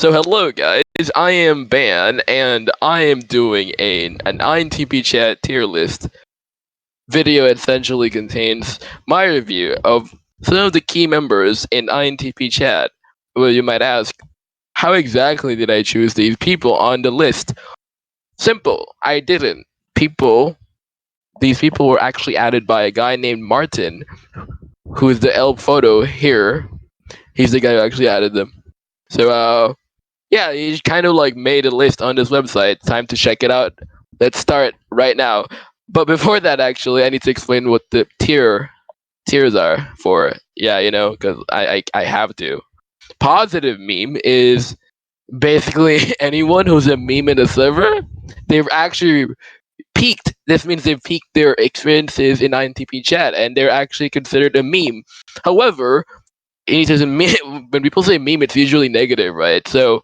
So hello guys, I am Ban, and I am doing an INTP chat tier list video. Essentially contains my review of some of the key members in INTP chat. Well, you might ask, how exactly did I choose these people on the list? Simple, I didn't. These people were actually added by a guy named Martin, who is the L photo here. He's the guy who actually added them. So, yeah, he kind of like made a list on this website. Time to check it out. Let's start right now. But before that, actually, I need to explain what the tiers are for. Yeah, because I have to. Positive meme is basically anyone who's a meme in the server. They've actually peaked. This means they've peaked their experiences in INTP chat, and they're actually considered a meme. However, when people say meme, it's usually negative, right? So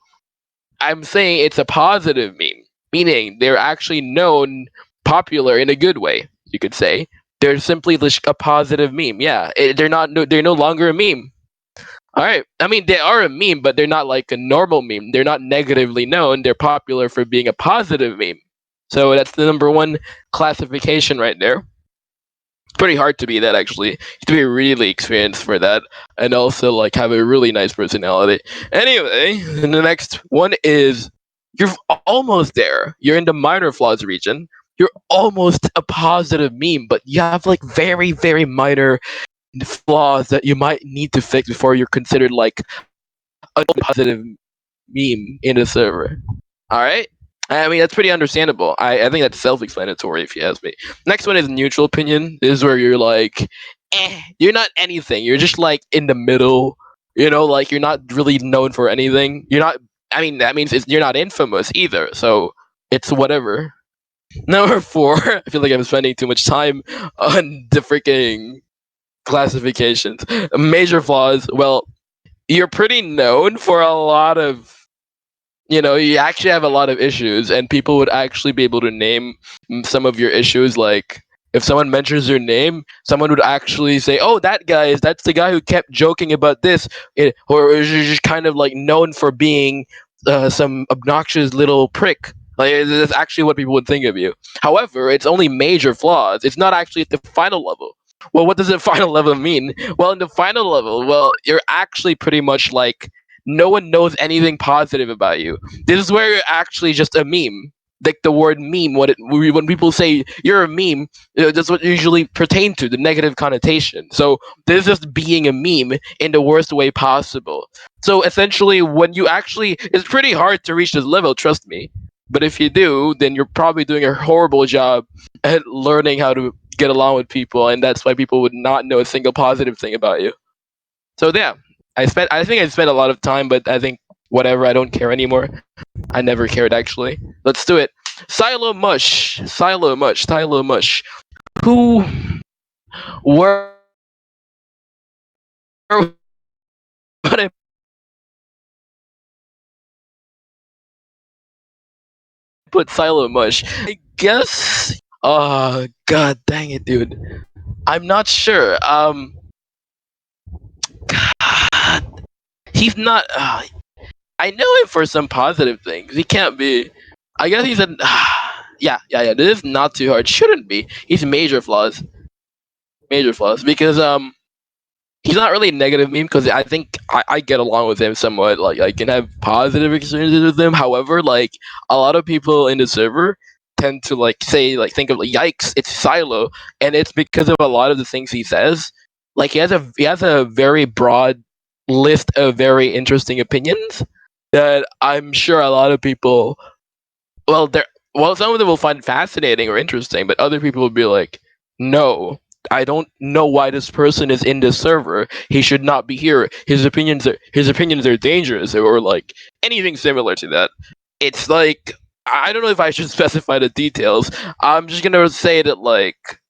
I'm saying it's a positive meme, meaning they're actually known, popular in a good way. You could say they're simply a positive meme. Yeah, they're no longer a meme. All right, I mean they are a meme, but they're not like a normal meme. They're not negatively known. They're popular for being a positive meme. So that's the number one classification right there. Pretty hard to be that, actually. You have to be really experienced for that, and also like have a really nice personality. Anyway, the next one is you're almost there. You're in the minor flaws region. You're almost a positive meme, but you have like very, very minor flaws that you might need to fix before you're considered like a positive meme in the server. All right. I mean, that's pretty understandable. I think that's self-explanatory if you ask me. Next one is neutral opinion. This is where you're like, you're not anything. You're just like in the middle. Like you're not really known for anything. You're not. I mean, that means you're not infamous either. So it's whatever. Number four, I feel like I'm spending too much time on the freaking classifications. Major flaws. Well, you're pretty known for a lot of you actually have a lot of issues, and people would actually be able to name some of your issues. Like, if someone mentions your name, someone would actually say, "Oh, that's the guy who kept joking about this," or is just kind of like known for being some obnoxious little prick. Like, that's actually what people would think of you. However, it's only major flaws. It's not actually at the final level. Well, what does the final level mean? Well, in the final level, well, you're actually pretty much like no one knows anything positive about you. This is where you're actually just a meme. Like the word meme, when people say you're a meme, that's what usually pertain to the negative connotation. So this is just being a meme in the worst way possible. So essentially, when you actually, it's pretty hard to reach this level. Trust me. But if you do, then you're probably doing a horrible job at learning how to get along with people, and that's why people would not know a single positive thing about you. So yeah, I think I spent a lot of time, but I think whatever, I don't care anymore. I never cared, actually. Let's do it. Silo Mush. Who where would I put Silo Mush? I guess. Oh god dang it, dude. I'm not sure. God, he's not. I know him for some positive things. He can't be. I guess he's an. Yeah. This is not too hard. Shouldn't be. He's major flaws. Major flaws because he's not really a negative meme because I think I get along with him somewhat. Like I can have positive experiences with him. However, like a lot of people in the server tend to like say like think of like yikes, it's Silo, and it's because of a lot of the things he says. Like he has a very broad list of very interesting opinions that I'm sure a lot of people some of them will find fascinating or interesting, but other people will be like, no, I don't know why this person is in this server. He should not be here. His opinions are dangerous, or like anything similar to that. It's like I don't know if I should specify the details. I'm just gonna say that like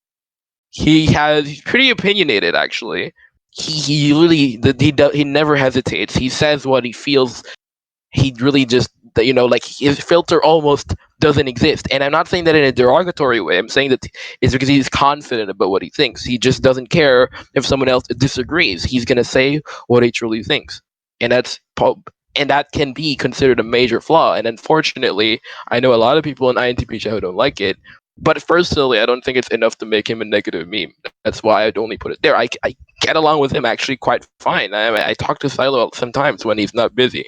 he's pretty opinionated actually. He really he never hesitates. He says what he feels. He really just like his filter almost doesn't exist, and I'm not saying that in a derogatory way. I'm saying that it's because he's confident about what he thinks. He just doesn't care if someone else disagrees. He's gonna say what he truly thinks, and that's and that can be considered a major flaw. And unfortunately, I know a lot of people in INTP chat who don't like it. But personally, I don't think it's enough to make him a negative meme. That's why I'd only put it there. I get along with him actually quite fine. I talk to Silo sometimes when he's not busy.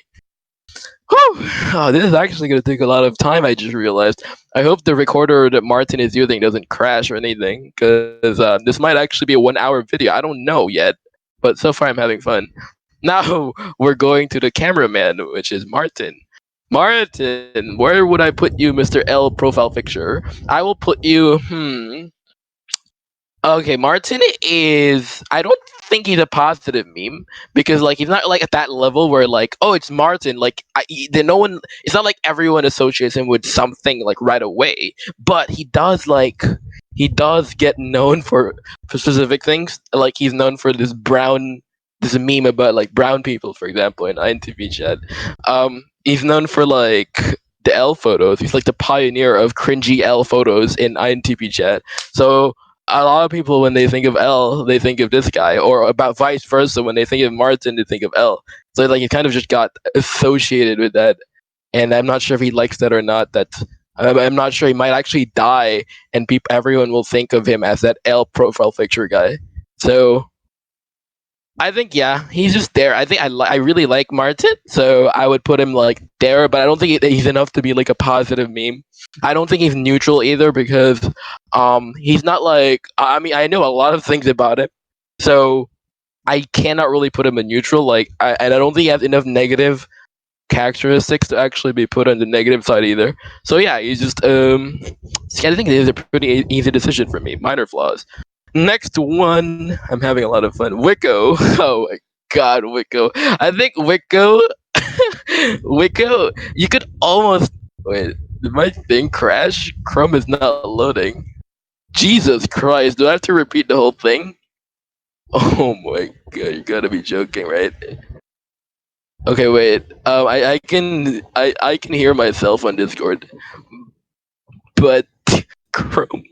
Whew. Oh, this is actually going to take a lot of time, I just realized. I hope the recorder that Martin is using doesn't crash or anything, because this might actually be a 1 hour video. I don't know yet, but so far I'm having fun. Now we're going to the cameraman, which is Martin. Martin, where would I put you, Mr. L profile picture? I will put you, Okay, Martin is. I don't think he's a positive meme because like he's not like at that level where like oh it's Martin like no one. It's not like everyone associates him with something like right away, but he does get known for specific things. Like he's known for this meme about like brown people, for example, in INTP chat. He's known for like the L photos. He's like the pioneer of cringy L photos in INTP chat. So a lot of people when they think of L, they think of this guy, or about vice versa. When they think of Martin, they think of L. So like he kind of just got associated with that, and I'm not sure if he likes that or not. I'm not sure. He might actually die, and everyone will think of him as that L profile picture guy. So I think yeah, he's just there. I think I really like Martin, so I would put him like there, but I don't think he's enough to be like a positive meme. I don't think he's neutral either because he's not like I mean I know a lot of things about him, so I cannot really put him in neutral. And I don't think he has enough negative characteristics to actually be put on the negative side either. So yeah, he's just I think it is a pretty easy decision for me. Minor flaws. Next one, I'm having a lot of fun. Wicco. Oh my god, Wicco. I think Wicco. Wicco. You could almost wait. Did my thing crash? Chrome is not loading. Jesus Christ! Do I have to repeat the whole thing? Oh my god! You gotta be joking, right? Okay, wait. I can hear myself on Discord, but Chrome.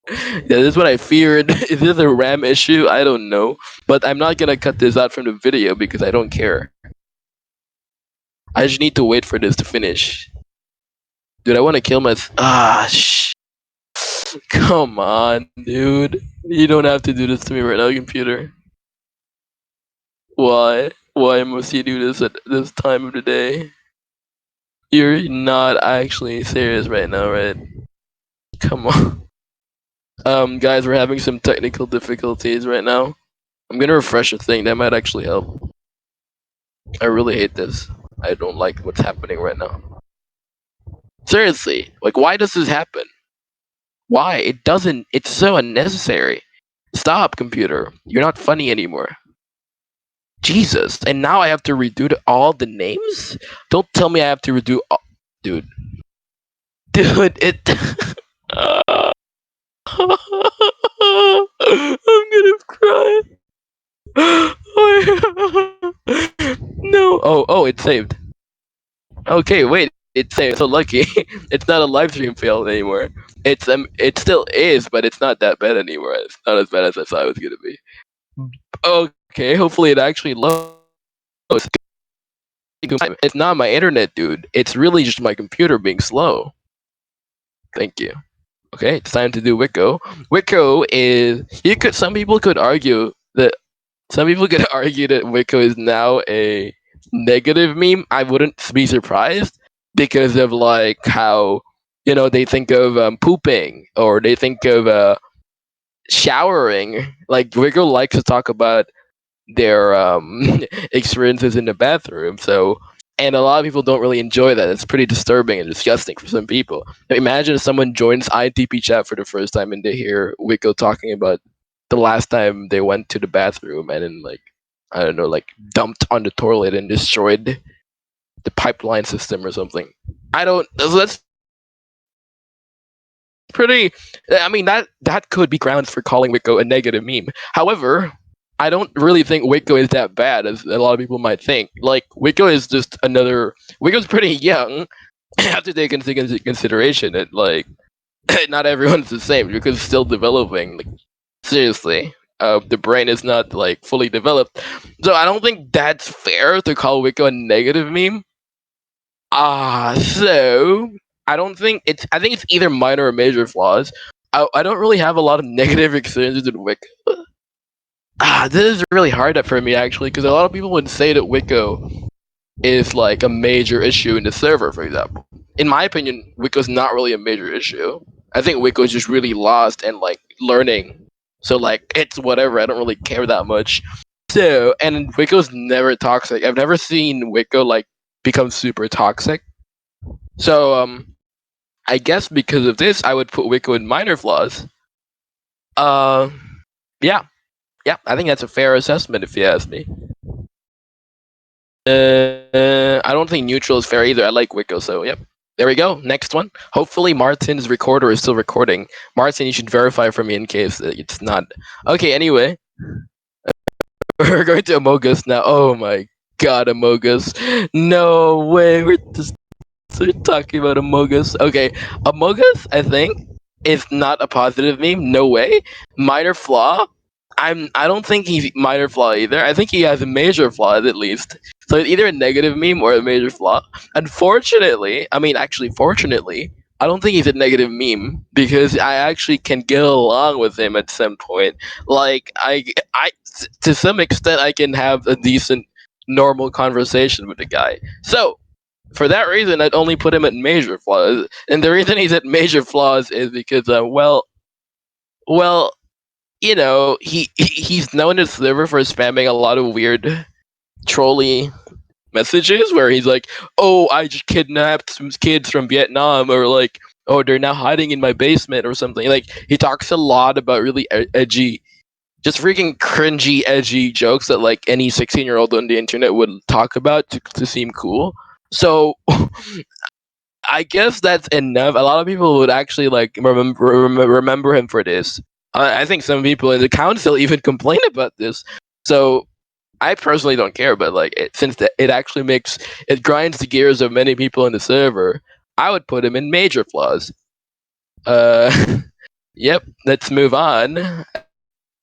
Yeah, this is what I feared. Is this a RAM issue? I don't know. But I'm not gonna cut this out from the video because I don't care. I just need to wait for this to finish. Dude, I want to kill myself. Come on, dude. You don't have to do this to me right now, computer. Why? Why must you do this at this time of the day? You're not actually serious right now, right? Come on. Guys, we're having some technical difficulties right now. I'm gonna refresh a thing. That might actually help. I really hate this. I don't like what's happening right now. Seriously, like, why does this happen? Why? It doesn't. It's so unnecessary. Stop, computer. You're not funny anymore. Jesus. And now I have to redo all the names? Don't tell me I have to redo all. Dude. Dude, it. I'm gonna cry. No. Oh, it's saved. Okay, wait. It's saved. So lucky. It's not a live stream fail anymore. It still is, but it's not that bad anymore. It's not as bad as I thought it was gonna be. Okay, hopefully it actually loads. It's not my internet, dude. It's really just my computer being slow. Thank you. Okay, it's time to do Wicco. Wicco is some people could argue that Wicco is now a negative meme. I wouldn't be surprised because of like how they think of pooping or they think of showering. Like Wicco likes to talk about their experiences in the bathroom. So, and a lot of people don't really enjoy that. It's pretty disturbing and disgusting for some people. Imagine if someone joins ITP chat for the first time and they hear Wicco talking about the last time they went to the bathroom and then like I don't know, like dumped on the toilet and destroyed the pipeline system or something. I don't. That's pretty. I mean that could be grounds for calling Wicco a negative meme. However, I don't really think Wicco is that bad as a lot of people might think. Like Wicco is just another. Wicco's pretty young. You have to take into consideration that like not everyone's the same because it's still developing. Like seriously, the brain is not like fully developed. So I don't think that's fair to call Wicco a negative meme. So I don't think it's. I think it's either minor or major flaws. I don't really have a lot of negative experiences with Wicco. This is really hard for me actually, because a lot of people would say that Wicco is like a major issue in the server, for example. In my opinion, Wicco's not really a major issue. I think Wicco's just really lost and like learning. So like it's whatever. I don't really care that much. So and Wicco's never toxic. I've never seen Wicco like become super toxic. So I guess because of this, I would put Wicco in minor flaws. Uh, yeah, yeah. I think that's a fair assessment if you ask me. I don't think neutral is fair either. I like Wicco, so yep. There we go. Next one. Hopefully Martin's recorder is still recording. Martin, you should verify for me in case it's not. Okay, anyway. We're going to Amogus now. Oh my god, Amogus. No way. We're talking about Amogus. Okay, Amogus, I think, is not a positive meme. No way. Minor flaw. I don't think he's minor flaw either. I think he has a major flaw at least. So it's either a negative meme or a major flaw. Unfortunately, I mean actually fortunately, I don't think he's a negative meme because I actually can get along with him at some point. Like I to some extent I can have a decent normal conversation with the guy. So for that reason, I'd only put him at major flaws, and the reason he's at major flaws is because, well, you know, he's known as Sliver for spamming a lot of weird trolly messages where he's like, "Oh, I just kidnapped some kids from Vietnam," or like, "Oh, they're now hiding in my basement," or something. Like he talks a lot about really edgy, just freaking cringy, edgy jokes that like any 16-year-old on the internet would talk about to seem cool. So I guess that's enough. A lot of people would actually like remember him for this. I think some people in the council even complain about this. So I personally don't care, but like since it actually makes it grinds the gears of many people in the server, I would put him in major flaws. Yep. Let's move on.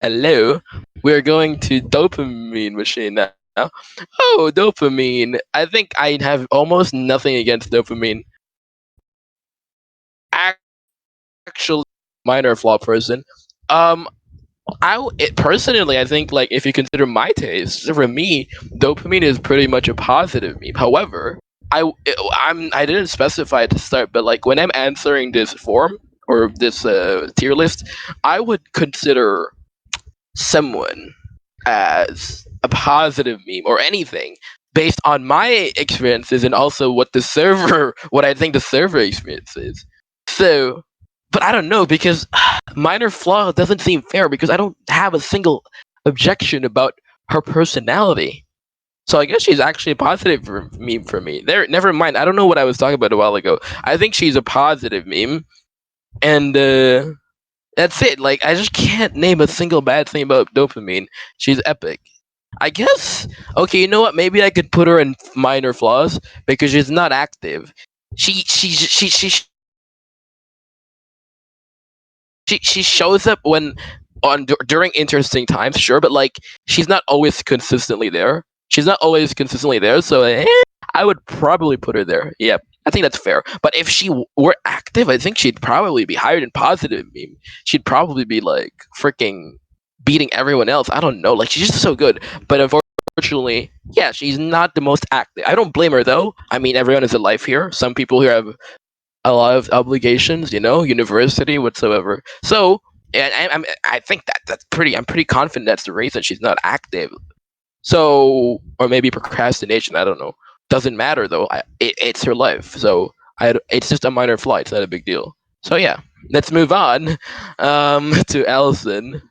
Hello, we're going to dopamine machine now. Oh, dopamine. I think I have almost nothing against dopamine. Actually, minor flaw person. Um, personally, I think like if you consider my taste, for me, dopamine is pretty much a positive meme. However, I didn't specify at the start, but like when I'm answering this form or this tier list, I would consider someone as a positive meme or anything based on my experiences and also what I think the server experience is. So, but I don't know because minor flaw doesn't seem fair because I don't have a single objection about her personality. So I guess she's actually a positive meme for me. There, never mind. I don't know what I was talking about a while ago. I think she's a positive meme, and that's it. Like I just can't name a single bad thing about dopamine. She's epic. I guess. Okay, you know what? Maybe I could put her in minor flaws because she's not active. She shows up when during interesting times, sure, but like she's not always consistently there. She's not always consistently there, so I would probably put her there. Yeah, I think that's fair. But if she were active, I think she'd probably be higher than positive meme. She'd probably be like freaking beating everyone else. I don't know. Like she's just so good. But unfortunately, yeah, she's not the most active. I don't blame her though. I mean, everyone has a life here. Some people here have a lot of obligations, you know, university whatsoever. So, and I think I'm pretty confident that's the reason she's not active. So, or maybe procrastination. I don't know. Doesn't matter though. It's her life. So it's just a minor flaw. It's not a big deal. So yeah, let's move on to Allison.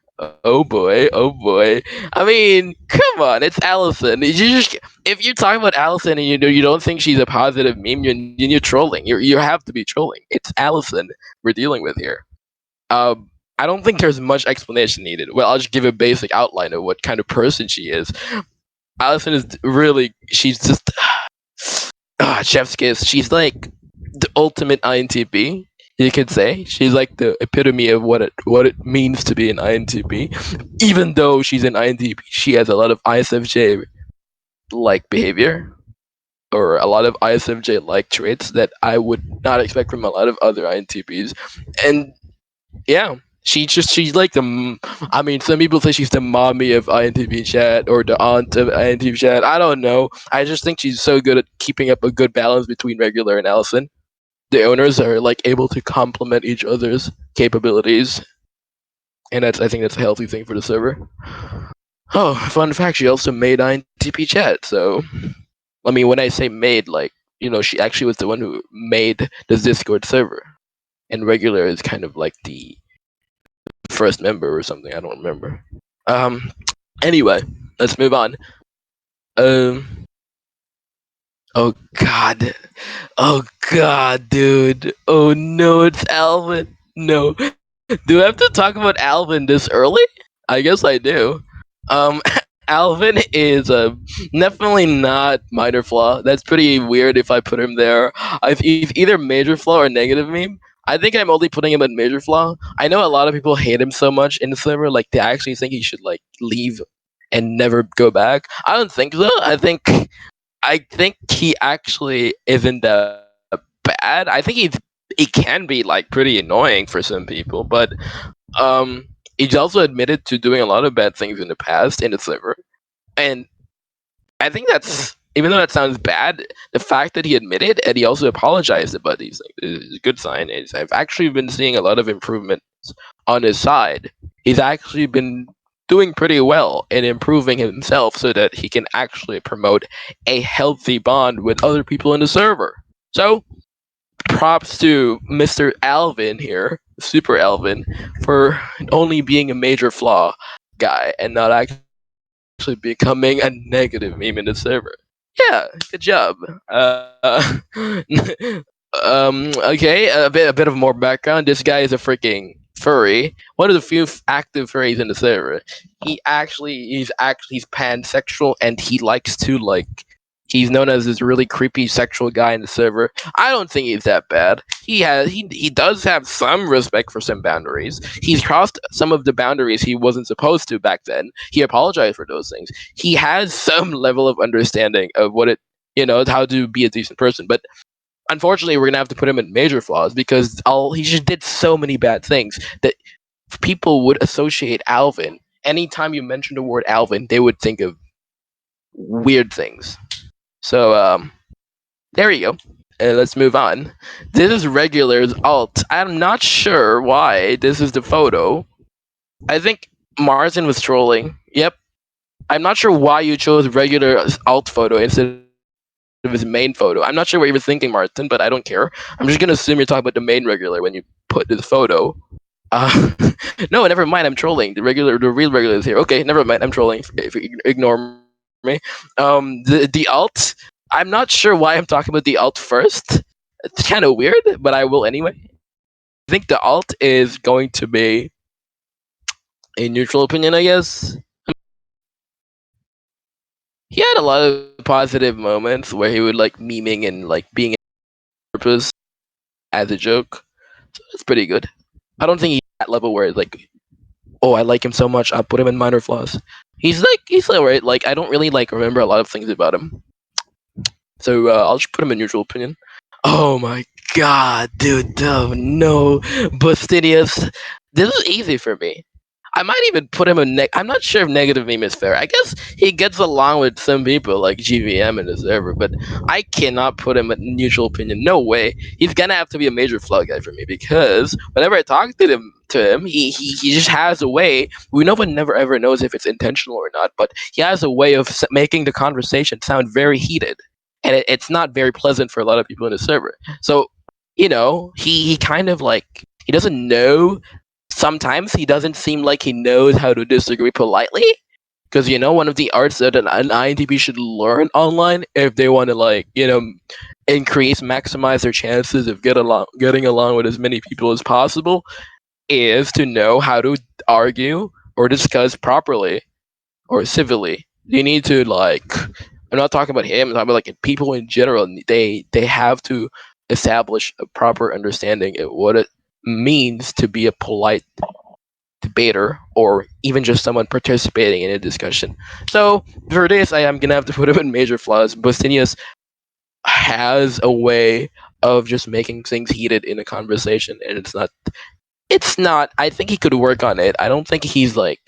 Oh boy, oh boy. I mean, come on, it's Allison. If you're talking about Allison and you don't think she's a positive meme, you're trolling. You have to be trolling. It's Allison we're dealing with here. I don't think there's much explanation needed. Well, I'll just give a basic outline of what kind of person she is. Allison is really, she's just chef's kiss. She's like the ultimate INTP. You could say she's like the epitome of what it means to be an INTP. Even though she's an INTP, she has a lot of ISFJ like behavior or a lot of ISFJ like traits that I would not expect from a lot of other INTPs. And yeah, she's like I mean, some people say she's the mommy of INTP chat or the aunt of INTP chat. I don't know. I just think she's so good at keeping up a good balance between regular and Allison. The owners are like able to complement each other's capabilities, and I think that's a healthy thing for the server. Oh, fun fact: she also made INTP chat. So, I mean, when I say made, like she actually was the one who made this Discord server, and regular is kind of like the first member or something. I don't remember. Um. Anyway, let's move on. Um. Oh God. Oh God, dude. Oh no, it's Alvin. No. Do I have to talk about Alvin this early? I guess I do. Um, Alvin is definitely not minor flaw. That's pretty weird if I put him there. He's either major flaw or negative meme. I think I'm only putting him at major flaw. I know a lot of people hate him so much in the server, like they actually think he should like leave and never go back. I don't think so. I think he actually isn't that bad. I think he can be like pretty annoying for some people, but um, he's also admitted to doing a lot of bad things in the past in the server, and I think that's even though that sounds bad, the fact that he admitted and he also apologized about these things is a good sign. I've actually been seeing a lot of improvements on his side. He's actually been doing pretty well in improving himself so that he can actually promote a healthy bond with other people in the server. So props to Mr. Alvin here, Super Alvin, for only being a major flaw guy and not actually becoming a negative meme in the server. Yeah, good job. Okay, a bit of more background. This guy is a freaking furry. One of the few active furries in the server. He's pansexual and he likes to like. He's known as this really creepy sexual guy in the server. I don't think he's that bad. He does have some respect for some boundaries. He's crossed some of the boundaries he wasn't supposed to back then. He apologized for those things. He has some level of understanding of what it how to be a decent person. But unfortunately, we're gonna have to put him in major flaws because he just did so many bad things that people would associate Alvin. Anytime you mention the word Alvin, they would think of weird things. So there you go. Let's move on. This is regular's alt. I'm not sure why this is the photo. I think Martin was trolling. Yep. I'm not sure why you chose regular alt photo instead of his main photo. I'm not sure what you were thinking, Martin, but I don't care. I'm just gonna assume you're talking about the main regular when you put this photo. No, never mind. I'm trolling. The real regular is here. Okay, never mind. I'm trolling. If you ignore me. The alt. I'm not sure why I'm talking about the alt first. It's kind of weird, but I will anyway. I think the alt is going to be a neutral opinion, I guess. He had a lot of positive moments where he would like memeing and like being purpose as a joke. So that's pretty good. I don't think he's at that level where it's like, oh, I like him so much, I'll put him in minor flaws. He's alright. Like I don't really like remember a lot of things about him. So I'll just put him in neutral opinion. Oh my god, dude, no, Bostinius. This is easy for me. I might even put him in. I'm not sure if negative meme is fair. I guess he gets along with some people like GVM and the server, but I cannot put him in neutral opinion. No way. He's gonna have to be a major flaw guy for me because whenever I talk to him, he just has a way. No one never ever knows if it's intentional or not, but he has a way of making the conversation sound very heated, and it's not very pleasant for a lot of people in the server. So he kind of like he doesn't know. Sometimes he doesn't seem like he knows how to disagree politely. Because one of the arts that an INTP should learn online if they want to maximize their chances of getting along with as many people as possible, is to know how to argue or discuss properly or civilly. You need to like. I'm not talking about him. I'm talking about like people in general. They have to establish a proper understanding of what it means to be a polite debater or even just someone participating in a discussion. So for this, I am gonna have to put him in major flaws. Bostinius has a way of just making things heated in a conversation, and it's not. I think he could work on it. I don't think he's like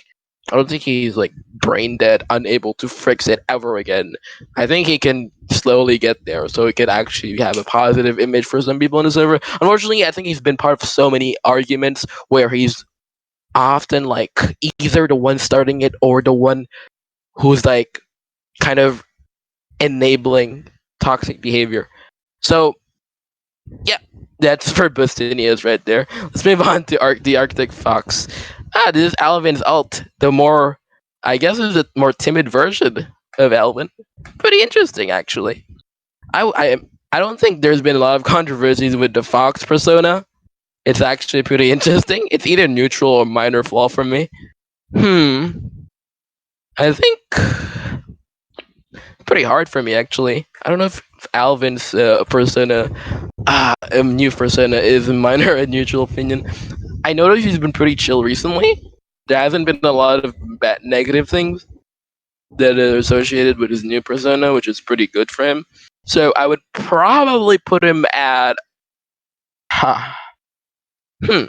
brain dead, unable to fix it ever again. I think he can slowly get there, so he could actually have a positive image for some people in the server. Unfortunately, I think he's been part of so many arguments where he's often like either the one starting it or the one who's like kind of enabling toxic behavior. So yeah, that's for Bustinias right there. Let's move on to the Arctic Fox. This is Alvin's alt. The more, I guess, is a more timid version of Alvin. Pretty interesting, actually. I don't think there's been a lot of controversies with the Fox persona. It's actually pretty interesting. It's either neutral or minor flaw for me. Hmm. I think pretty hard for me actually. I don't know if Alvin's persona, new persona, is a minor and neutral opinion. I noticed he's been pretty chill recently. There hasn't been a lot of bad negative things that are associated with his new persona, which is pretty good for him. So I would probably put him at. Huh, hmm.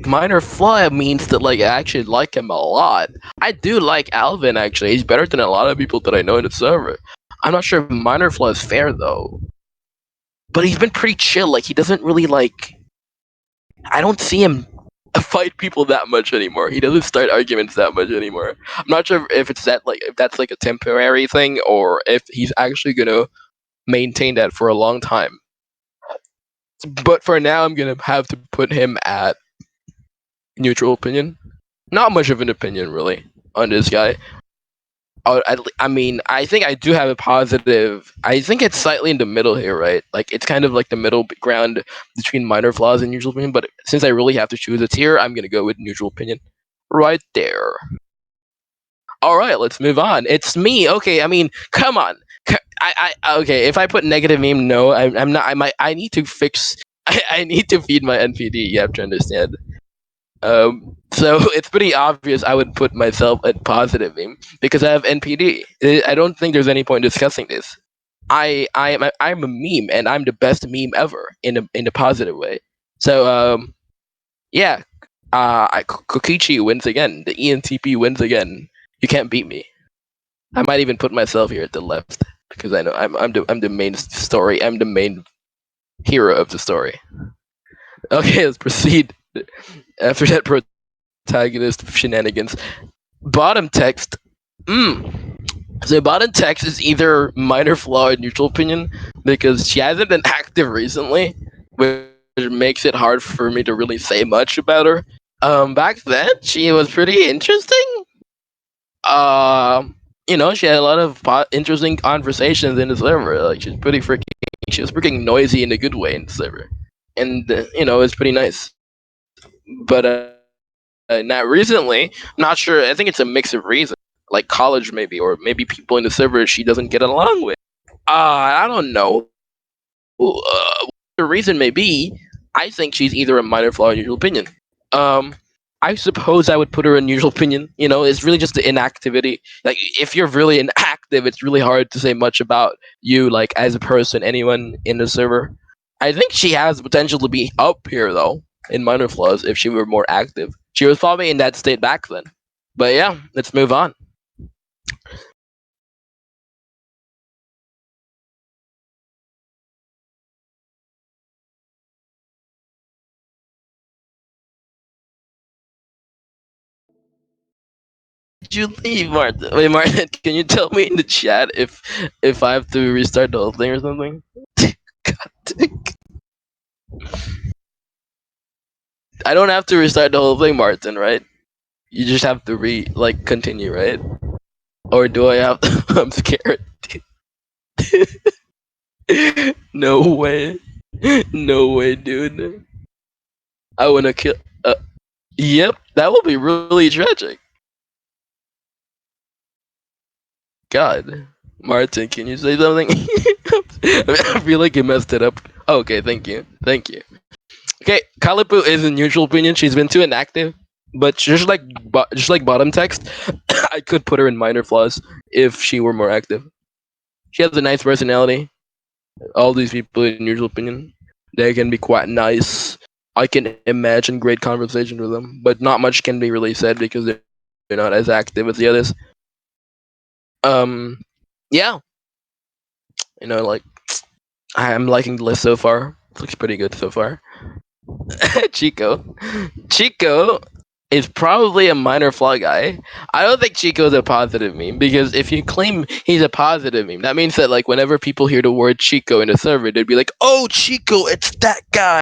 Minor flaw means that like I actually like him a lot. I do like Alvin actually. He's better than a lot of people that I know in the server. I'm not sure if minor flaw is fair though. But he's been pretty chill. Like he doesn't really like. I don't see him fight people that much anymore. He doesn't start arguments that much anymore. I'm not sure if it's that like if that's like a temporary thing or if he's actually gonna maintain that for a long time. But for now, I'm gonna have to put him at neutral opinion. Not much of an opinion really on this guy. I mean, I think I do have a positive. I think it's slightly in the middle here, right? Like it's kind of like the middle ground between minor flaws and neutral opinion. But since I really have to choose a tier, I'm gonna go with neutral opinion, right there. All right, let's move on. It's me. Okay, I mean, come on. Okay. If I put negative meme, no, I'm not. I need to fix. I need to feed my NPD. You have to understand. So it's pretty obvious I would put myself at positive meme because I have NPD. I don't think there's any point discussing this. I'm a meme and I'm the best meme ever in a positive way. So yeah, Kokichi wins again. The ENTP wins again. You can't beat me. I might even put myself here at the left because I know I'm the main story. I'm the main hero of the story. Okay, let's proceed. After that protagonist shenanigans, bottom text. So bottom text is either minor flaw or neutral opinion because she hasn't been active recently, which makes it hard for me to really say much about her. Back then she was pretty interesting. She had a lot of interesting conversations in the server. Like she was freaking noisy in a good way in the server, and it's pretty nice. But not recently. Not sure. I think it's a mix of reasons, like college maybe, or maybe people in the server she doesn't get along with. I don't know. The reason may be, I think she's either a minor flaw or usual opinion. Um, I suppose I would put her in usual opinion. It's really just the inactivity. Like, if you're really inactive, it's really hard to say much about you, like, as a person, anyone in the server. I think she has the potential to be up here, though, in minor flaws if she were more active. She was probably in that state back then. But yeah, let's move on. Did you leave, Martin? Wait, Martin, can you tell me in the chat if I have to restart the whole thing or something? God, I don't have to restart the whole thing, Martin, right? You just have to continue, right? Or do I have to? I'm scared. No way. No way, dude. I wanna kill. Yep, that would be really tragic. God. Martin, can you say something? I feel like you messed it up. Okay, thank you. Thank you. Okay, Kalipu is in neutral opinion. She's been too inactive, but just like bottom text, I could put her in minor flaws if she were more active. She has a nice personality. All these people in neutral opinion, they can be quite nice. I can imagine great conversation with them, but not much can be really said because they're not as active as the others. Um, yeah, like I'm liking the list so far. It looks pretty good so far. Chico. Chico is probably a minor flaw guy. I don't think Chico's a positive meme because if you claim he's a positive meme, that means that like whenever people hear the word Chico in a server, they'd be like, "Oh, Chico, it's that guy.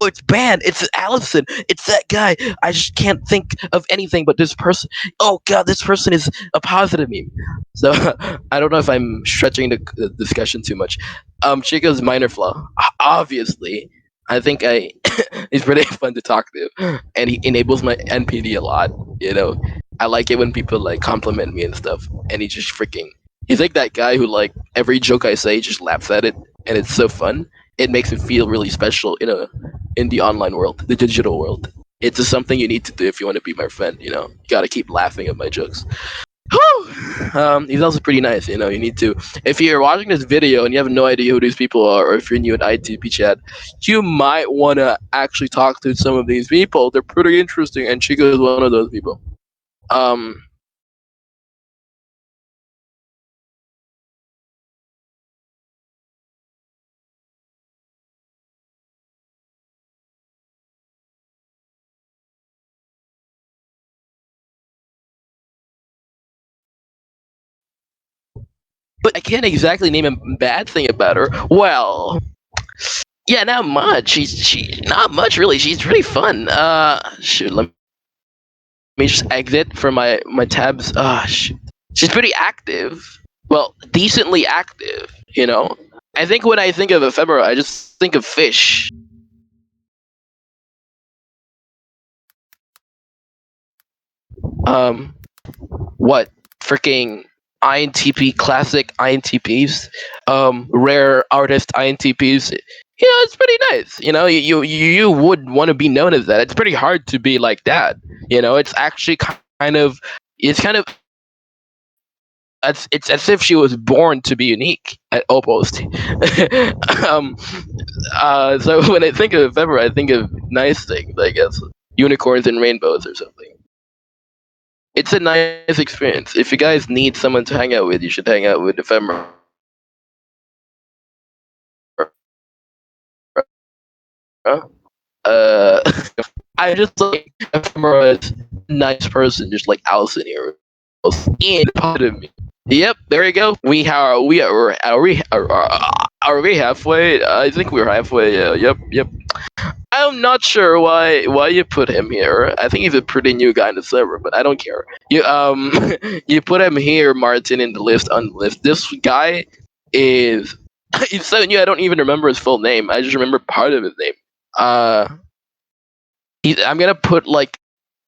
Oh, it's banned. It's Allison. It's that guy. I just can't think of anything but this person. Oh God, this person is a positive meme." So I don't know if I'm stretching the discussion too much. Chico's minor flaw, obviously. I think he's pretty fun to talk to, and he enables my NPD a lot. I like it when people like compliment me and stuff, and he just freaking. He's like that guy who like every joke I say he just laughs at it, and it's so fun. It makes me feel really special in the online world, the digital world. It's just something you need to do if you want to be my friend. You gotta keep laughing at my jokes. He's also pretty nice. You need to. If you're watching this video and you have no idea who these people are, or if you're new in ITP chat, you might want to actually talk to some of these people. They're pretty interesting, and Chico is one of those people. Um, but I can't exactly name a bad thing about her. Well, yeah, not much. She not much really. She's really fun. Shoot, let me just exit from my tabs. She's pretty active. Well, decently active. I think when I think of ephemera, I just think of fish. Um, what freaking INTP classic INTPs, rare artist INTPs. It's pretty nice. You would want to be known as that. It's pretty hard to be like that. It's actually kind of it's kind of it's as if she was born to be unique, almost. um, so when I think of ephemera, I think of nice things. I guess unicorns and rainbows or something. It's a nice experience. If you guys need someone to hang out with, you should hang out with Ephemera. Uh, I just like Ephemera is a nice person, just like Allison here. And positive me. Yep, there you go. Are we halfway? I think we're halfway. Yep, yep. I'm not sure why you put him here. I think he's a pretty new guy in the server, but I don't care. You put him here, Martin, in the list on the list. This guy is he's so new. I don't even remember his full name. I just remember part of his name. Uh, I'm gonna put like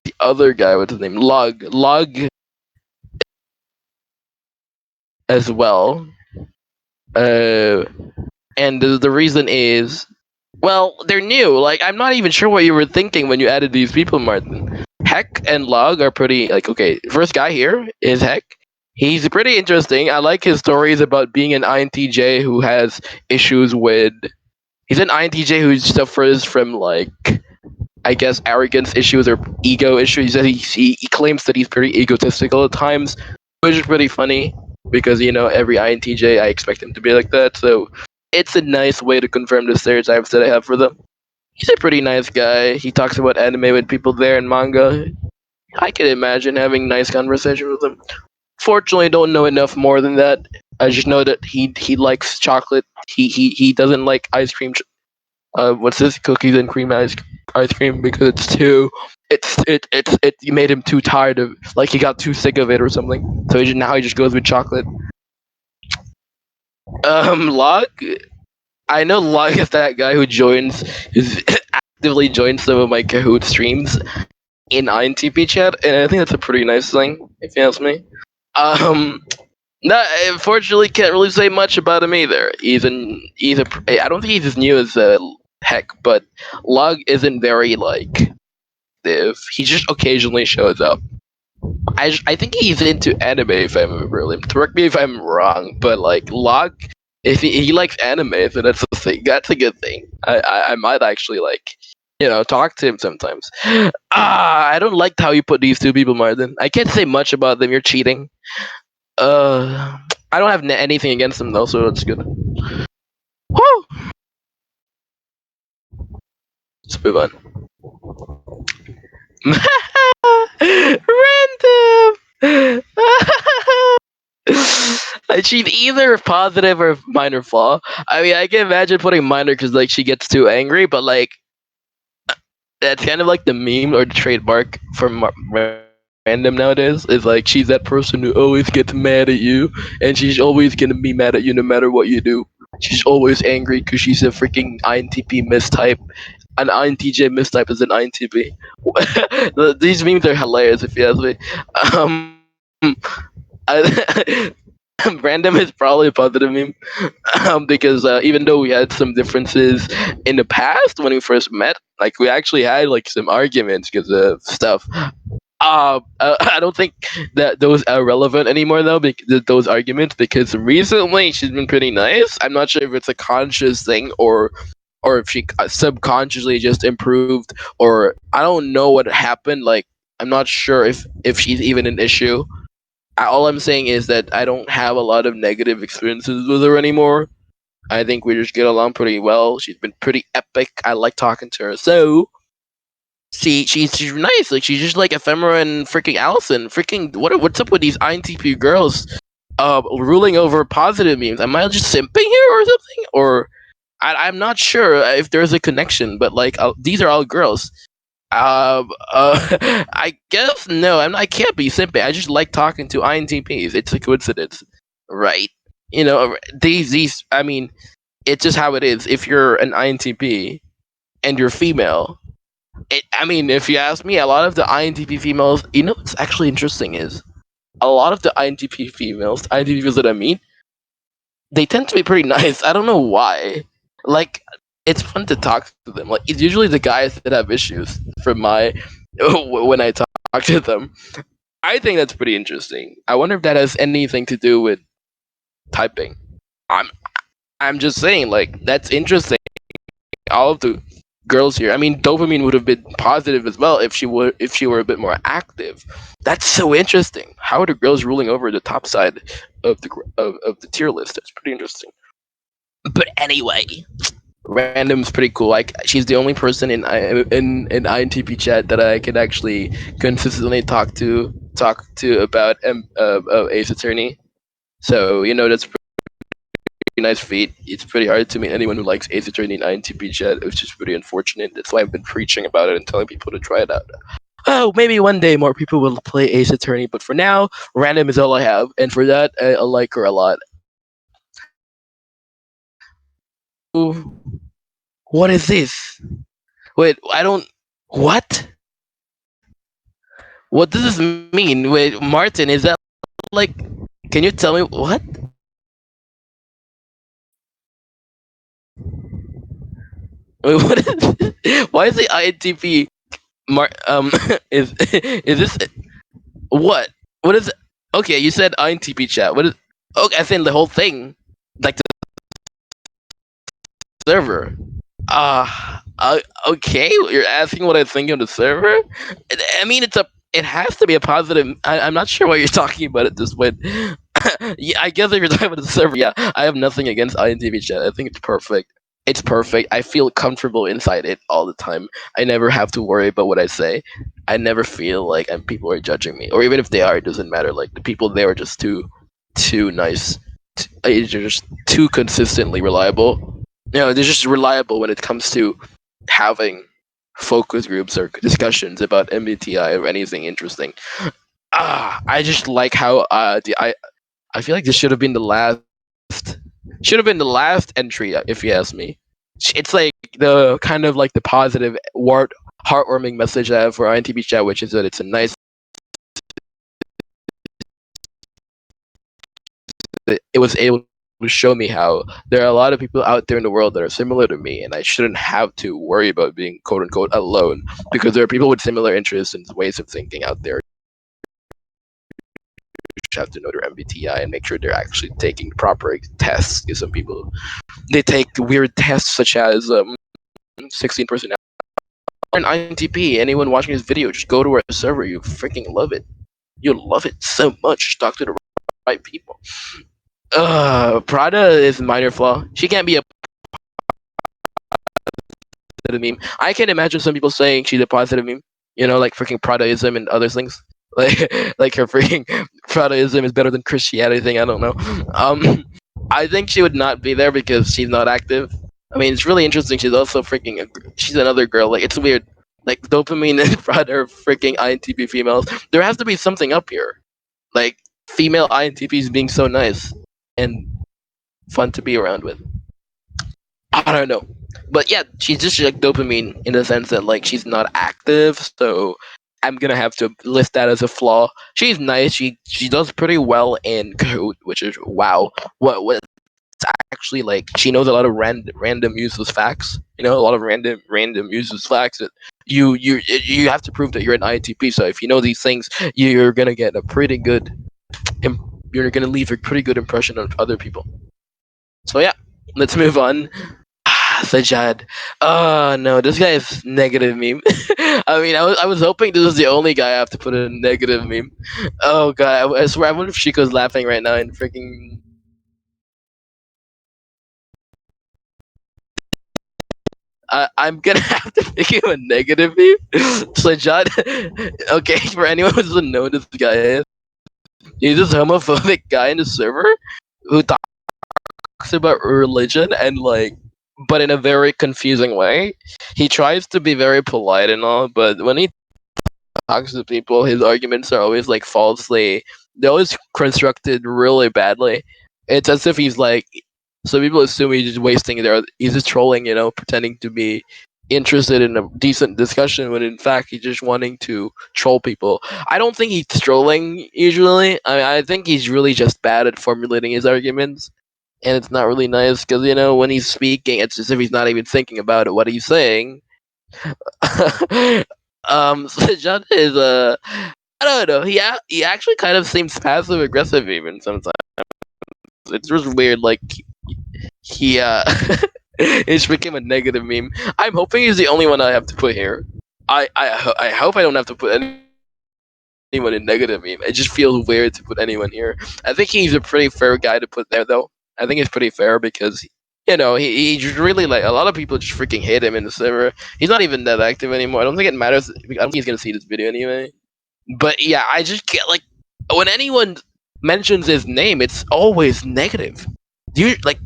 the other guy. What's his name? Lug as well. Uh, and the reason is, well, they're new. Like, I'm not even sure what you were thinking when you added these people, Martin. Heck and Log are pretty, like, okay, first guy here is Heck. He's pretty interesting. I like his stories about being an INTJ who has issues with. He's an INTJ who suffers from, like, I guess, arrogance issues or ego issues. He claims that he's pretty egotistical at times, which is pretty funny because, every INTJ, I expect him to be like that. So it's a nice way to confirm the stereotypes that I have for them. He's a pretty nice guy. He talks about anime with people there and manga. I can imagine having nice conversation with him. Fortunately, I don't know enough more than that. I just know that he likes chocolate. He doesn't like ice cream. What's this? Cookies and cream ice cream because it's too. It made him too tired of, like, he got too sick of it or something. So now he just goes with chocolate. Log. I know Log is that guy who actively joins some of my Kahoot streams. in INTP chat, and I think that's a pretty nice thing, if you ask me. Um, no, I unfortunately can't really say much about him either. I don't think he's as new as heck, but Lug isn't very like active. He just occasionally shows up. I think he's into anime, if I remember really. Correct me if I'm wrong, but like Log, if he likes anime, so that's a thing. That's a good thing. I might actually like, talk to him sometimes. I don't like how you put these two people, Martin. I can't say much about them. You're cheating. Uh, I don't have anything against them though, so it's good. Woo! Let's move on. Random. She's either positive or minor flaw. I mean, I can imagine putting minor because like she gets too angry, but like that's kind of like the meme or the trademark for random nowadays. Is like she's that person who always gets mad at you, and she's always gonna be mad at you no matter what you do. She's always angry because she's a freaking INTP mistype. An INTJ mistype is an INTP. These memes are hilarious if you ask me. Random is probably a positive meme because even though we had some differences in the past when we first met, like we actually had like some arguments because of stuff. I don't think that those are relevant anymore though. Those arguments because recently she's been pretty nice. I'm not sure if it's a conscious thing or if she subconsciously just improved or I don't know what happened. Like I'm not sure if she's even an issue. All I'm saying is that I don't have a lot of negative experiences with her anymore. I think we just get along pretty well. She's been pretty epic. I like talking to her. So she's nice. Like she's just like Ephemera and freaking Allison. Freaking what's up with these INTP girls ruling over positive memes? Am I just simping here or something? Or I'm not sure if there's a connection, but like these are all girls. I guess no. I can't be simping. I just like talking to INTPs. It's a coincidence, right? These. I mean, it's just how it is. If you're an INTP and you're female, I mean, if you ask me, a lot of the INTP females. What's actually interesting is a lot of the INTP females, INTPs that I meet, they tend to be pretty nice. I don't know why. Like, it's fun to talk to them. Like, it's usually the guys that have issues from my when I talk to them. I think that's pretty interesting. I wonder if that has anything to do with typing. I'm I'm just saying, like, that's interesting. All of the girls here. I mean, Dopamine would have been positive as well if she were a bit more active. That's so interesting. How are the girls ruling over the top side of the tier list? That's pretty interesting. But anyway, Random's pretty cool. Like she's the only person in INTP chat that I could actually consistently talk to about Ace Attorney. So that's pretty nice feat. It's pretty hard to meet anyone who likes Ace Attorney in INTP chat. It's just pretty unfortunate. That's why I've been preaching about it and telling people to try it out. Oh, maybe one day more people will play Ace Attorney, but for now, Random is all I have, and for that, I like her a lot. Ooh, what is this? Wait, I don't. What? What does this mean? Wait, Martin, is that like? Can you tell me what? Wait, what is? Why is the INTP? Is this what? What is? Okay, you said INTP chat. What is? Okay, I think the whole thing, like the server. Okay, you're asking what I think of the server. I mean, it has to be a positive. I'm not sure why you're talking about it this way. Yeah, I guess if you're talking about the server, yeah, I have nothing against INTV chat. I think it's perfect. It's perfect. I feel comfortable inside it all the time. I never have to worry about what I say. I never feel like people are judging me, or even if they are, it doesn't matter. Like the people there are just too nice. They're just too consistently reliable. They're just reliable when it comes to having focus groups or discussions about MBTI or anything interesting. I just like how I feel like this should have been the last entry if you ask me. It's like the kind of like the positive heartwarming message I have for INTP chat, which is that it's a nice. It was able to show me how there are a lot of people out there in the world that are similar to me, and I shouldn't have to worry about being quote unquote alone because there are people with similar interests and ways of thinking out there. You just have to know their MBTI and make sure they're actually taking the proper tests. Because some people they take weird tests such as 16 personality. An INTP. Anyone watching this video, just go to our server. You freaking love it. You'll love it so much. Just talk to the right people. Prada is a minor flaw. She can't be a positive meme. I can imagine some people saying she's a positive meme. You know, like freaking Pradaism and other things. Like, like her freaking Pradaism is better than Christianity thing. I don't know. I think she would not be there because she's not active. I mean, it's really interesting. She's also freaking. She's another girl. Like, it's weird. Like, Dopamine and Prada are freaking INTP females. There has to be something up here. Like, female INTPs being so nice and fun to be around with. I don't know. But yeah, she's just like Dopamine in the sense that like she's not active, so I'm gonna have to list that as a flaw. She's nice. She does pretty well in Kahoot, which is wow. What's actually like she knows a lot of random useless facts. You know, a lot of random useless facts that you have to prove that you're an INTP. So if you know these things, you're gonna get a pretty good. You're gonna leave a pretty good impression on other people. So yeah, let's move on. Sajad. Oh no, this guy is negative meme. I mean, I was hoping this was the only guy I have to put a negative meme. Oh god, I swear, I wonder if Chico's laughing right now and freaking. I'm gonna have to make him a negative meme. Sajad. Okay, for anyone who doesn't know who this guy is, he's this homophobic guy in the server who talks about religion and like but in a very confusing way. He tries to be very polite and all, but when he talks to people, his arguments are always like falsely. They're always constructed really badly. It's as if he's like. So people assume he's just wasting their. He's just trolling, you know, pretending to be interested in a decent discussion when in fact he's just wanting to troll people. I don't think he's trolling usually. I think he's really just bad at formulating his arguments and it's not really nice because you know when he's speaking, it's as if he's not even thinking about it, what he's saying. So John is I don't know. He actually kind of seems passive aggressive even sometimes. It's just weird. Like he it just became a negative meme. I'm hoping he's the only one I have to put here. I hope I don't have to put anyone in negative meme. It just feels weird to put anyone here. I think he's a pretty fair guy to put there though. I think it's pretty fair because you know he's really like a lot of people just freaking hate him in the server. He's not even that active anymore. I don't think it matters. I don't think he's gonna see this video anyway. But yeah, I just get like when anyone mentions his name, it's always negative. You like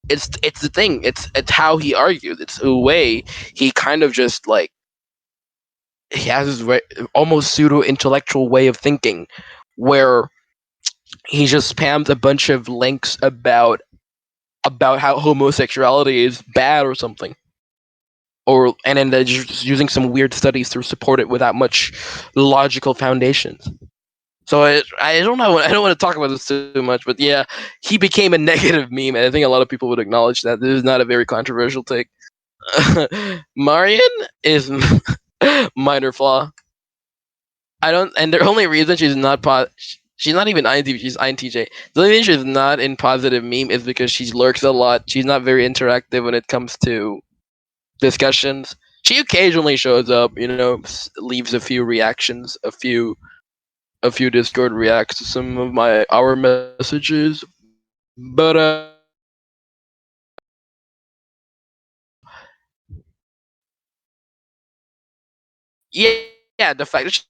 it's the thing. It's how he argues. It's the way he kind of just like he has his almost pseudo intellectual way of thinking, where he just spams a bunch of links about how homosexuality is bad or something, or and then they're just using some weird studies to support it without much logical foundations. So I don't know. I don't want to talk about this too much, but yeah, he became a negative meme, and I think a lot of people would acknowledge that. This is not a very controversial take. Marion is minor flaw. I don't, and the only reason she's not she's not even INTP, she's INTJ. The only reason she's not in positive meme is because she lurks a lot. She's not very interactive when it comes to discussions. She occasionally shows up, you know, leaves a few reactions, a few Discord reacts to some of our messages, but yeah, yeah, the fact that she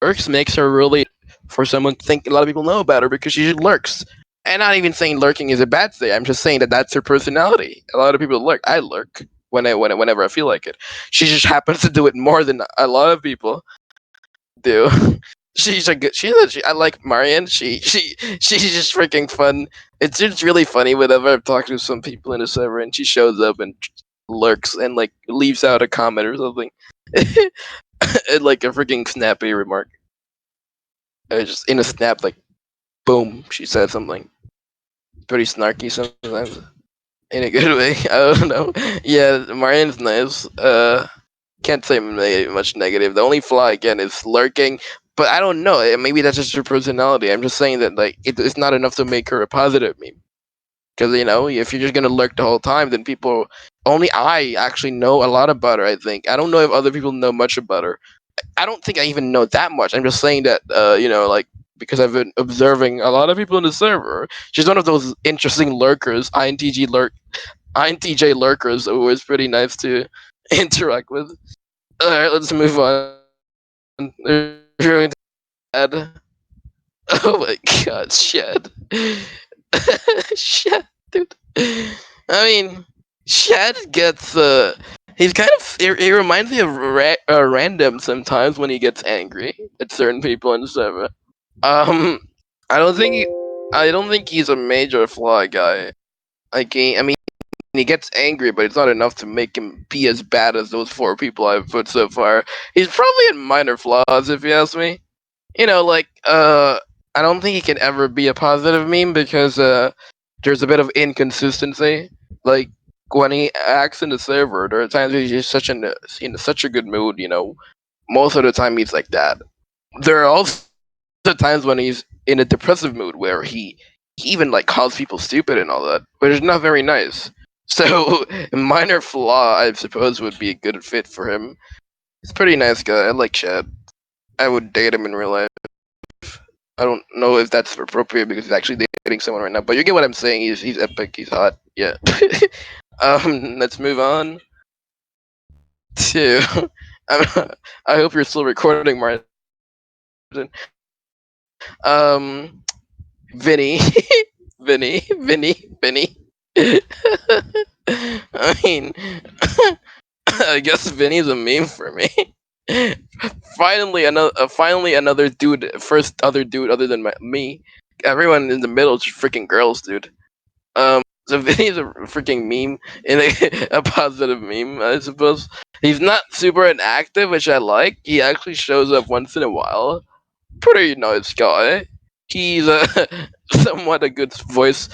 lurks makes her really for someone to think a lot of people know about her because she lurks. And not even saying lurking is a bad thing. I'm just saying that that's her personality. A lot of people lurk. I lurk whenever I feel like it. She just happens to do it more than a lot of people do. She's a good. I like Marion. She's just freaking fun. It's just really funny whenever I'm talking to some people in the server and she shows up and lurks and like leaves out a comment or something. And, like a freaking snappy remark. Just in a snap, like boom, she said something pretty snarky sometimes in a good way. I don't know. Yeah, Marion's nice. Can't say much negative. The only flaw again is lurking, but I don't know. Maybe that's just her personality. I'm just saying that like it's not enough to make her a positive meme. Because if you're just gonna lurk the whole time, then people only I actually know a lot about her. I think I don't know if other people know much about her. I don't think I even know that much. I'm just saying that like because I've been observing a lot of people in the server. She's one of those interesting lurkers, INTJ lurkers, who is pretty nice to interact with. All right, let's move on. There's really bad. Oh my god, Shed. Shed, dude. I mean, Shed gets he's kind of he reminds me of random sometimes when he gets angry at certain people in the server. Um, I don't think I don't think he's a major flaw guy. Like I mean, he gets angry, but it's not enough to make him be as bad as those 4 people I've put so far. He's probably in minor flaws, if you ask me. Like I don't think he can ever be a positive meme because there's a bit of inconsistency. Like when he acts in the server, there are times he's just in such a good mood. Most of the time he's like that. There are also times when he's in a depressive mood where he even like calls people stupid and all that, but it's not very nice. So a minor flaw, I suppose, would be a good fit for him. He's a pretty nice guy. I like Chad. I would date him in real life. I don't know if that's appropriate because he's actually dating someone right now, but you get what I'm saying. He's epic. He's hot. Yeah. Let's move on to. I hope you're still recording, Martin. Um, Vinny, Vinny. I mean, I guess Vinny's a meme for me. Finally another dude, first other dude other than me. Everyone in the middle is freaking girls, dude. So Vinny's a freaking meme in a positive meme, I suppose. He's not super inactive, which I like. He actually shows up once in a while. Pretty nice guy. He's somewhat a good voice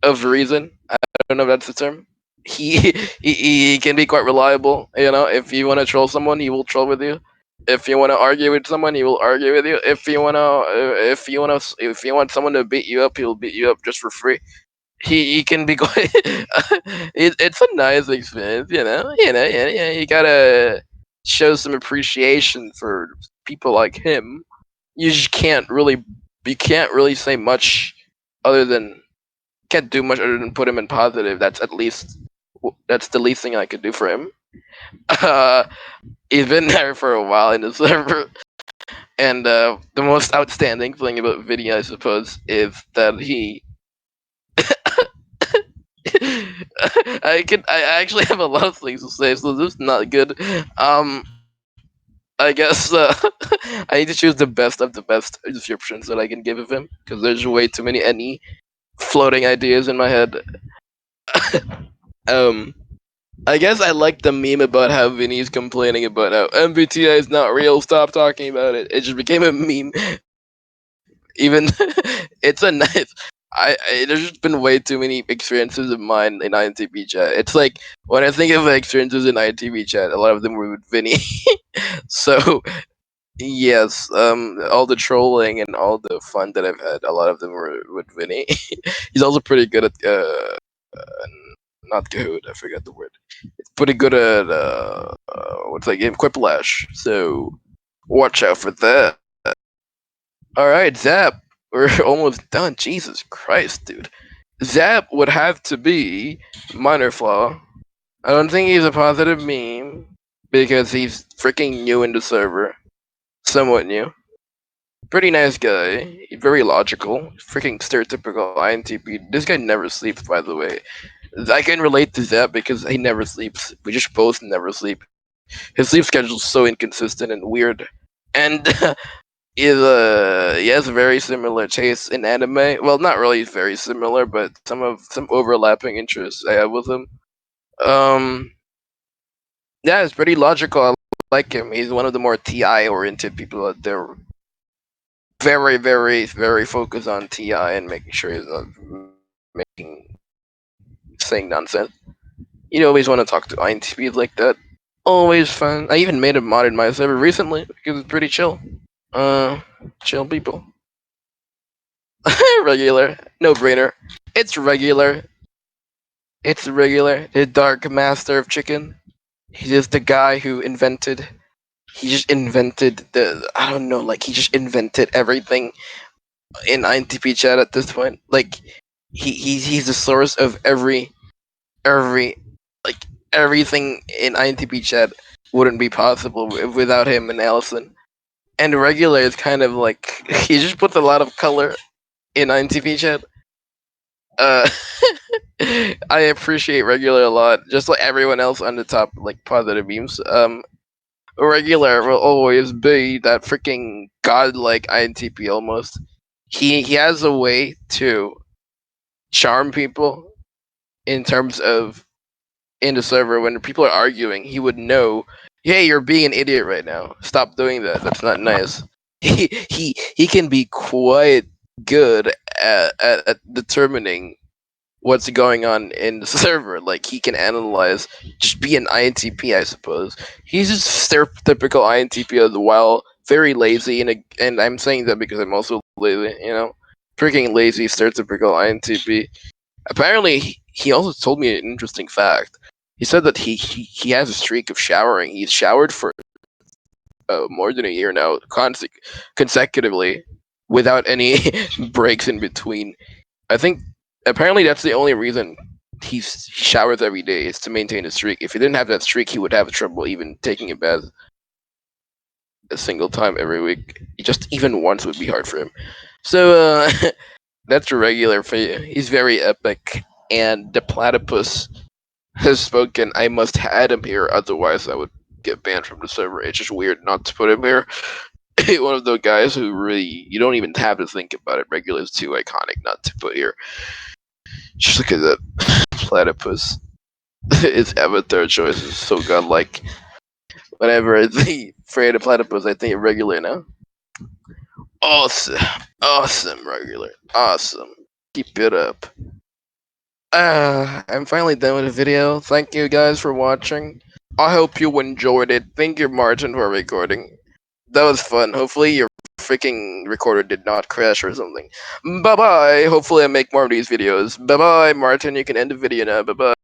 of reason. I don't know if that's the term. He can be quite reliable. If you want to troll someone, he will troll with you. If you want to argue with someone, he will argue with you. If you want someone to beat you up, he'll beat you up just for free. He can be quite. It's a nice experience, Yeah, you gotta show some appreciation for people like him. You can't really say much other than can't do much other than put him in positive. That's the least thing I could do for him. Uh, he's been there for a while in the server, and the most outstanding thing about Vinnie, I suppose, is that he. I actually have a lot of things to say, so this is not good. I guess I need to choose the best descriptions that I can give of him because there's way too many any floating ideas in my head. um, I guess I like the meme about how Vinny's complaining about how MBTI is not real. Stop talking about it. It just became a meme. Even it's a nice. There's just been way too many experiences of mine in INTP chat. It's like when I think of experiences in INTP chat, a lot of them were with Vinny. So yes, all the trolling and all the fun that I've had, a lot of them were with Vinny. He's also pretty good at not good. I forgot the word. It's pretty good at what's that game? Quiplash. So watch out for that. All right, Zap. We're almost done. Jesus Christ, dude. Zap would have to be minor flaw. I don't think he's a positive meme because he's freaking new in the server. Somewhat new. Pretty nice guy. Very logical. Freaking stereotypical INTP. This guy never sleeps, by the way. I can relate to Zap because he never sleeps. We just both never sleep. His sleep schedule's so inconsistent and weird. And he has very similar tastes in anime. Well, not really very similar, but some overlapping interests I have with him. Um, Yeah, it's pretty logical. I like him. He's one of the more TI oriented people out there. Very, very, very focused on TI and making sure he's not making saying nonsense. You always want to talk to INTPs like that. Always fun. I even made a mod in my server recently because it's pretty chill. Uh, chill people. Regular, no brainer. It's regular. It's regular. The Dark Master of Chicken. He is the guy who invented. He just invented the. I don't know. Like he just invented everything in INTP chat at this point. Like he's the source of every like everything in INTP chat wouldn't be possible without him and Allison. And regular is kind of like he just puts a lot of color in INTP chat. Uh, I appreciate regular a lot, just like everyone else on the top, like positive memes. Regular will always be that freaking godlike INTP almost. He has a way to charm people in terms of in the server when people are arguing. He would know, hey, you're being an idiot right now. Stop doing that. That's not nice. He can be quite good at determining what's going on in the server. Like he can analyze, just be an INTP, I suppose. He's just stereotypical INTP as well. Very lazy, and I'm saying that because I'm also lazy. You know, freaking lazy, stereotypical INTP. Apparently, he also told me an interesting fact. He said that he has a streak of showering. He's showered for more than a year now, consecutively, without any breaks in between. I think apparently that's the only reason he showers every day is to maintain a streak. If he didn't have that streak, he would have trouble even taking a bath a single time every week. Just even once would be hard for him. So that's a regular for you. He's very epic, and the platypus has spoken. I must add him here, otherwise I would get banned from the server. It's just weird not to put him here. One of those guys who really you don't even have to think about it. Regular is too iconic not to put here. Just look at that platypus. His avatar choice is so godlike. Whenever I think afraid of platypus, I think of regular now. Awesome, awesome regular, awesome. Keep it up. I'm finally done with the video. Thank you guys for watching. I hope you enjoyed it. Thank you, Martin, for recording. That was fun. Hopefully your freaking recorder did not crash or something. Bye bye. Hopefully I make more of these videos. Bye bye, Martin. You can end the video now. Bye bye.